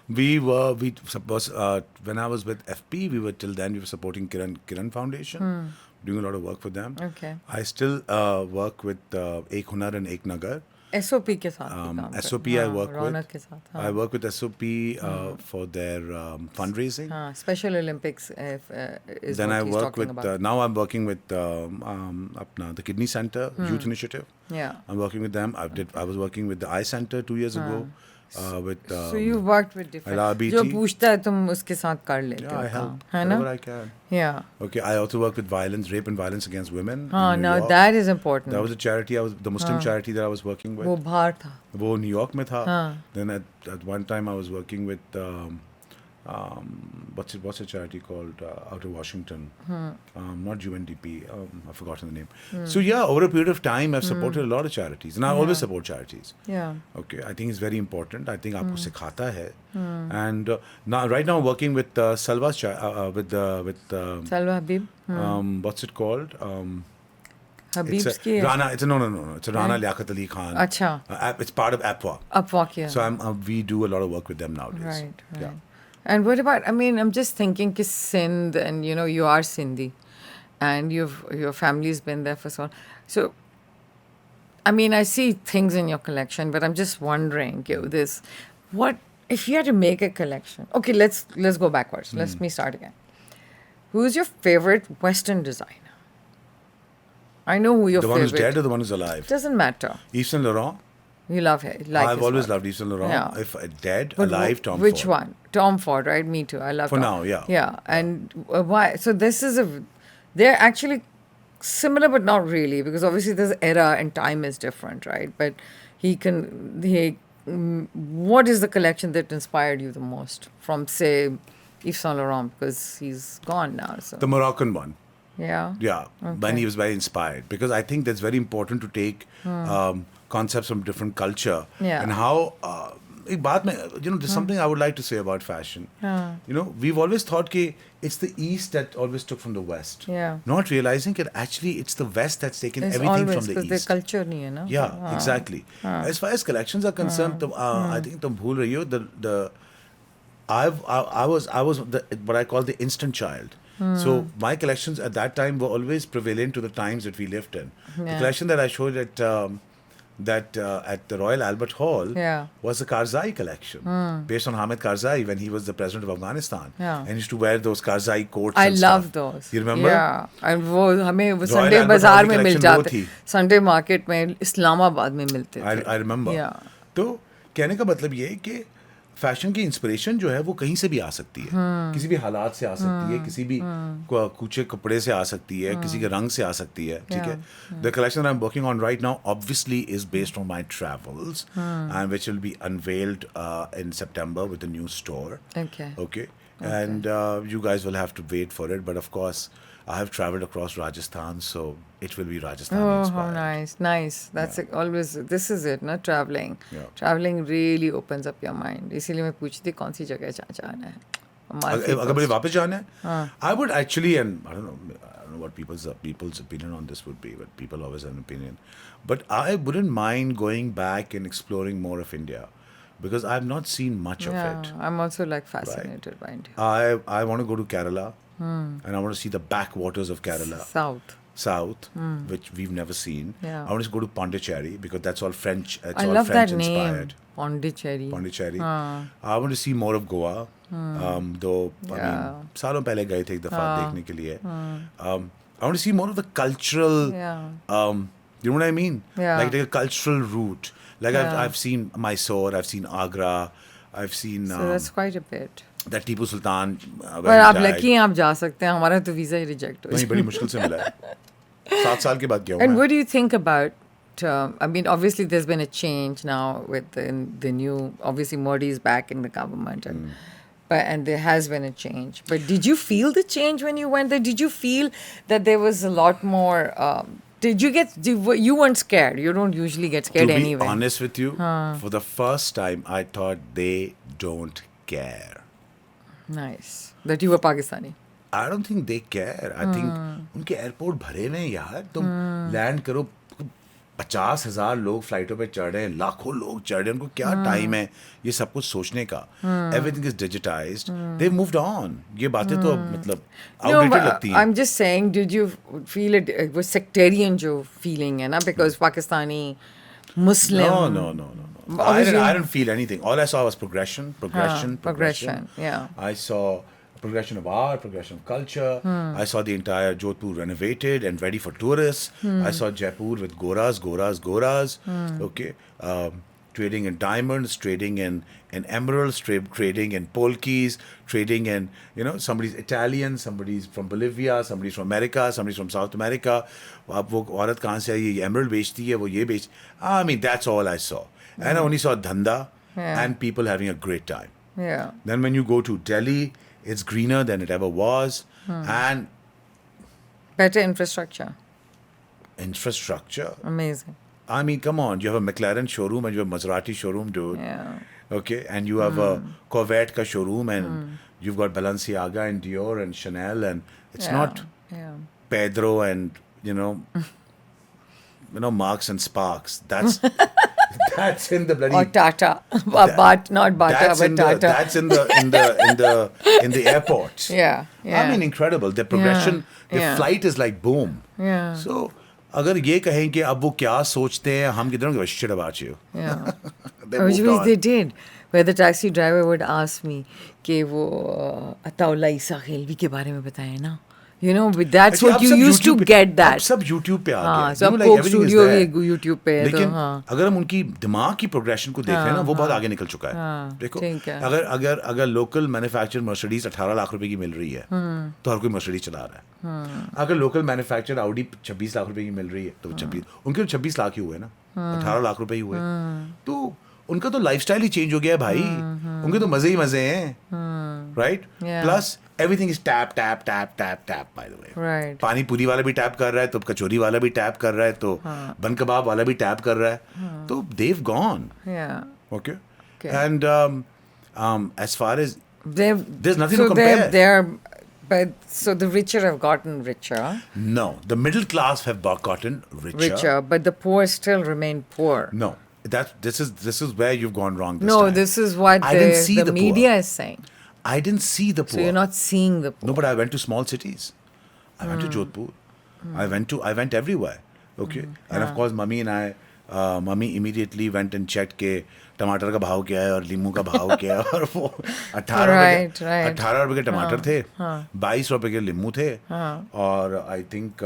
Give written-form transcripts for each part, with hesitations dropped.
We suppose when I was with FP, till then we were supporting Kiran Foundation, doing a lot of work for them. Okay. I still work with Ek Hunar and Ek Nagar. SOP के साथ भी काम कर SOP I हाँ, work with. रौनक के साथ I work with SOP for their fundraising. हाँ, Special Olympics is Then what I he's work talking with about. now I'm working with the Kidney Center Youth Initiative. Yeah. I'm working with them. I was working with the Eye Center 2 years ago. With So you've worked with different. LRBT. जो पूछता है तुम उसके साथ कर लेते yeah, हो I काम, help है ना? wherever I can. Yeah. Okay, I also work with rape and violence against women. हाँ, in New now York. that is important. That was a charity. The Muslim charity that I was working with. वो बाहर था. वो New York में था. हाँ. Then at one time I was working with what's a charity called out of Washington? Not UNDP. I've forgotten the name. So yeah, over a period of time, I've supported a lot of charities, and I always support charities. Yeah. Okay, I think it's very important. I think आपको सिखाता है. And right now I'm working with Salwa's with Salwa Habib. what's it called? Habib's की है. Rana. No. It's a Rana Liaquat Ali Khan. अच्छा. It's part of APWA. Upwalk, yeah. So we do a lot of work with them nowadays. Right. Yeah. And what about, I mean, I'm just thinking कि Sindh, and you know, you are Sindhi, and your family's been there for so long. So, I mean, I see things in your collection, but I'm just wondering, what if you had to make a collection? Okay, let's go backwards. Let me start again. Who's your favorite Western designer? I know who your The favorite. one who's dead or the one who's alive? Doesn't matter. Yves Saint Laurent. You love it. Like I've his always work. loved Yves Saint Laurent. Yeah. If dead, But alive, Tom which Ford. one? Tom Ford, right? Me too. I love For Tom. now, yeah. Yeah. And why? So this is they're actually similar, but not really, because obviously this era and time is different, right? But what is the collection that inspired you the most from, say, Yves Saint Laurent? Because he's gone now. So The Moroccan one. yeah. Yeah, when he was very inspired. Because I think that's very important to take concepts from different culture. Yeah. And how, एक बात में, there's something I would like to say about fashion. We've always thought that it's the East that always took from the West. Yeah. Not realizing that actually it's the West that's taken It's everything always from the because East. their culture नहीं है ना. Yeah, exactly. As far as collections are concerned, I think तुम भूल रही हो I was what I call the instant child. So my collections at that time were always prevalent to the times that we lived in. The collection that I showed at the Royal Albert Hall was the Karzai collection, based on Hamid Karzai when he was the president of Afghanistan. Yeah. And he used to wear those Karzai coats. I and love stuff. those. You remember? Yeah. And वो हमें वो Royal Sunday Albert बाजार Hall में की मिल collection वो जाते. थी. Sunday market में इस्लामाबाद में मिलते थे. I remember. Yeah. तो कहने का मतलब ये है कि फैशन की इंस्पिरेशन जो है वो कहीं से भी आ सकती है, किसी भी हालात से आ सकती है, किसी भी कूचे कपड़े से आ सकती है, किसी के रंग से आ सकती है, ठीक है. The collection that I'm working on right now obviously is based on my travels and which will be unveiled in September with a new store. Okay. And you guys will have to wait for it, but of course I have traveled across Rajasthan, so it will be Rajasthan Oh, inspired. how nice. That's always, this is it, ना, traveling. Yeah. Traveling really opens up your mind. इसीलिए मैं पूछती कौन सी जगह जाना है. Amalfi अगर मुझे first. वापस जाना है, I would actually, and I don't know what people's opinion on this would be, but people always have an opinion. But I wouldn't mind going back and exploring more of India, because I've not seen much of it. I'm also like fascinated by India. I want to go to Kerala, and I want to see the backwaters of Kerala, South, which we've never seen. Yeah. I want to go to Pondicherry because that's all French. It's I all love French that name, inspired. Pondicherry. I want to see more of Goa. Though I mean, सालों पहले गए थे एक दफा देखने के लिए. I want to see more of the cultural. You know what I mean? Yeah. Like a cultural route. Like I've seen Mysore, I've seen Agra, I've seen So that's quite a bit. that Tipu Sultan. पर आप lucky हैं, आप जा सकते हैं. हमारा तो visa ही reject हो नहीं, बड़ी मुश्किल से मिला है. 7 साल के बाद गया हूँ And मैं. what do you think about, I mean, obviously there's been a change now with the new, obviously Modi is back in the government, and there has been a change. But did you feel the change when you went there? Did you feel that there was a lot more, you weren't scared? You don't usually get scared anyway. To be honest with you, for the first time, I thought they don't care. Nice. That you were Pakistani. I don't think they care. I think उनके airport भरे हुए हैं यार. तुम land करो, 50,000 लोग फ्लाइटों पे चढ़ रहे हैं, लाखों लोग चढ़ रहे हैं, उनको क्या टाइम है ये सब कुछ सोचने का? Everything is digitised, they moved on. ये बातें तो अब मतलब No, आउटडेटेड but लगती हैं। I'm just saying, did you feel it was sectarian जो feeling है ना, because Pakistani, Muslim. No. I Obviously- didn't feel anything. All I saw was progression. progression, yeah. I saw progression of art, progression of culture. I saw the entire Jodhpur renovated and ready for tourists. I saw Jaipur with goras. Okay. Trading in diamonds, trading in emeralds, trading in polkis, trading in, somebody's Italian, somebody's from Bolivia, somebody's from America, somebody's from South America. अब वो औरत कहाँ से आई, ये emerald बेचती है, वो ये बेच. I mean, that's all I saw. And I only saw dhanda and people having a great time. Yeah. Then when you go to Delhi, it's greener than it ever was. And Better infrastructure. infrastructure. Amazing. I mean, come on. You have a McLaren showroom and you have a Maserati showroom, dude. Yeah. Okay. And you have a Corvette ka showroom and you've got Balenciaga and Dior and Chanel. And it's not Yeah. Pedro and, Marks and Sparks. That's that's in the bloody... Or Tata. Not Bata, That's but in the Tata. that's in the airports. Yeah. I mean, incredible. The progression, the Yeah. flight is like boom. Yeah. So, अगर ये कहें कि अब वो क्या सोचते हैं, हम किधर give a shit about you. Yeah. They Which moved means on. they did. Where the taxi driver would ask me कि वो अताउल्ला ईसा खेलवी के बारे में बताएं ना. That's Actually, what अब you सब used to YouTube पे- get अब that. सब YouTube पे आ गया. हाँ, You सब know, like Coke everything is Studio there. भी YouTube पे है तो लेकिन हाँ. अगर हम उनकी दिमाग की प्रोग्रेशन को देख रहे हैं ना, वो बहुत आगे निकल चुका है. देखो, ठीक है. अगर लोकल मैन्युफैक्चर मर्सिडीज 18 लाख रुपए की मिल रही है, तो हर कोई मर्सिडीज चला रहा है. अगर लोकल मैन्युफैक्चर आउडी 26 लाख रुपए की मिल रही है, तो 26 उनके तो 26 लाख ही हुए ना, 18 लाख रुपए ही हुए. तो उनका तो लाइफस्टाइल ही चेंज हो गया है भाई. उनके तो मजे ही मजे हैं, right? Yeah. Plus everything is tap by the way. Right. पानी पूरी वाला भी टैप कर रहा है, तो कचौरी वाला भी टैप कर रहा है, तो बन कबाब वाला भी टैप कर रहा है. तो they've gone. Yeah. Okay. Okay. And as far as There's nothing to compare. So the richer have gotten richer. no, the middle class have gotten richer. But the poor still remain poor. No, this is where you've gone wrong. This No, time. this is what I didn't see the the media poor. is saying. I didn't see the poor. So you're not seeing the poor. No, but I went to small cities. I went to Jodhpur. I went everywhere. Okay. And of course, mummy immediately went and checked के टमाटर का भाव क्या है और लीमू का भाव क्या है. और वो 18 रुपए के टमाटर थे, 22 रुपए के लीमू थे, और I think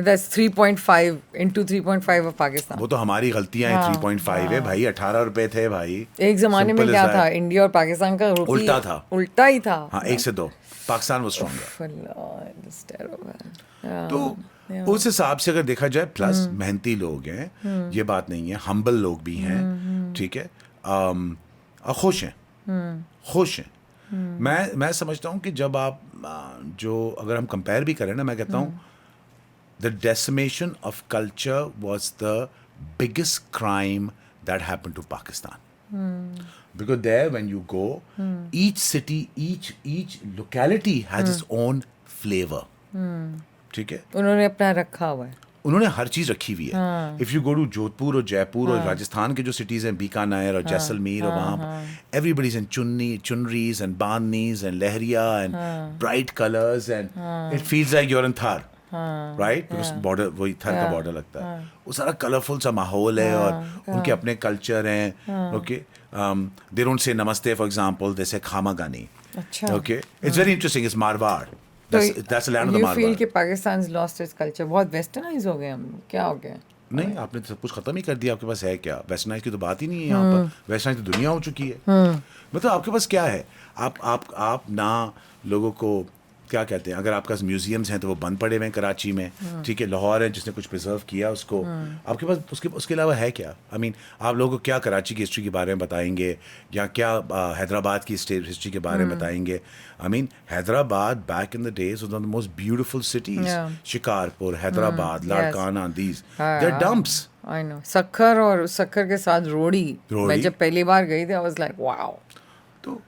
That's 3.5 into 3.5 of Pakistan. वो तो हमारी गलतियां हैं. 3.5 है भाई, 18 रुपए थे भाई. एक जमाने में Simple क्या as था, that. इंडिया और पाकिस्तान का रुपया उल्टा था. उल्टा ही था. हाँ, 1 से 2 पाकिस्तान वो stronger. Lord, it's terrible. Yeah. तो उस हिसाब से अगर देखा जाए, प्लस मेहनती लोग हैं, ये बात नहीं है, हम्बल लोग भी हैं, ठीक है, और खुश हैं. मैं समझता हूँ कि जब आप जो अगर हम कंपेयर भी करें ना, मैं कहता हूँ the decimation of culture was the biggest crime that happened to Pakistan. Because there, when you go, each city, each locality has its own flavor. ठीक है? उन्होंने अपना रखा हुआ है. उन्होंने हर चीज रखी हुई है. If you go to Jodhpur और जयपुर और राजस्थान के जो सिटीज हैं, बीकानेर और जैसलमेर, और वहाँ everybody's in chunris and bandhnis and lehriya and bright colors and it feels like you're in Thar. Right, because border वही थर का बॉर्डर लगता है. वो सारा कलरफुल सा माहौल है, और उनके अपने कल्चर हैं. ओके, दे डोंट से नमस्ते फॉर एग्जांपल, दे से खामा गानी. अच्छा. Okay, it's very interesting. It's Marwar. That's the land of the You Marwar. feel कि पाकिस्तान lost its culture, बहुत वेस्टर्नाइज हो गए हम, क्या हो गया? नहीं, आपने तो सब कुछ खत्म ही कर दिया. आपके पास है क्या? वेस्टर्नाइज की तो बात ही नहीं है यहाँ पर. वेस्टर्नाइज तो दुनिया हो चुकी है. मतलब आपके पास क्या है? आप ना लोगों को क्या कहते हैं, अगर आपके पास म्यूजियम्स हैं तो वो बंद पड़े हुए हैं कराची में. ठीक है, लाहौर है जिसने कुछ प्रिजर्व किया उसको. आपके पास उसके अलावा है क्या? आई मीन, आप लोगों को क्या कराची की हिस्ट्री के बारे में बताएंगे, या क्या हैदराबाद की हिस्ट्री के बारे में बताएंगे? I mean, Hyderabad back in the days was one of the most beautiful cities. Shikarpur, Hyderabad, Larkana, these they are dumps. I know. Sukkur, और सक्खर के साथ रोड़ी. मैं जब पहली बार गई थी, I was like, wow. तो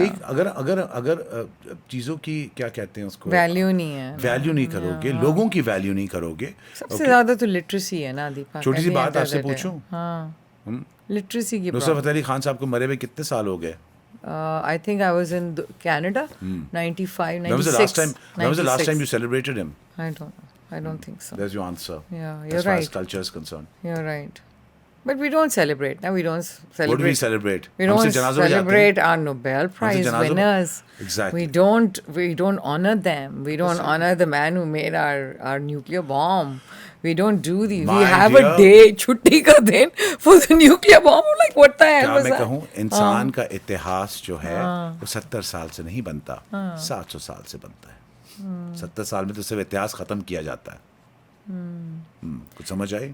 एक अगर चीज़ों की क्या कहते हैं उसको, वैल्यू नहीं है, वैल्यू नहीं करोगे, लोगों की वैल्यू नहीं करोगे। सबसे ज्यादा तो लिटरेसी है ना दीपक। छोटी सी बात आपसे पूछूं, हाँ, लिटरेसी की नुसरत फतेह अली खान साहब को मरे हुए कितने साल हो गए? I think I was in Canada, 95, 96. When was the last time you celebrated him? I don't know. I don't think so. There's your answer. Yeah, As you're far as right. culture is concerned. You're right. But we don't celebrate. Now we don't celebrate. What do we celebrate? We हमसे don't जनाज़ों में जाते हैं। celebrate our Nobel Prize जनाज़ों में- winners. Exactly. We don't honor them. We don't honor the man who made our nuclear bomb. We don't do these. My We have dear- a day, छुट्टी का दिन for the nuclear bomb. I'm like, what the hell क्या was मैं that? कहूँ, इंसान का इतिहास जो है वो 70 साल से नहीं बनता, 700 साल से बनता है। 70 साल में तो सिर्फ इतिहास खत्म किया जाता है। कुछ समझ आई?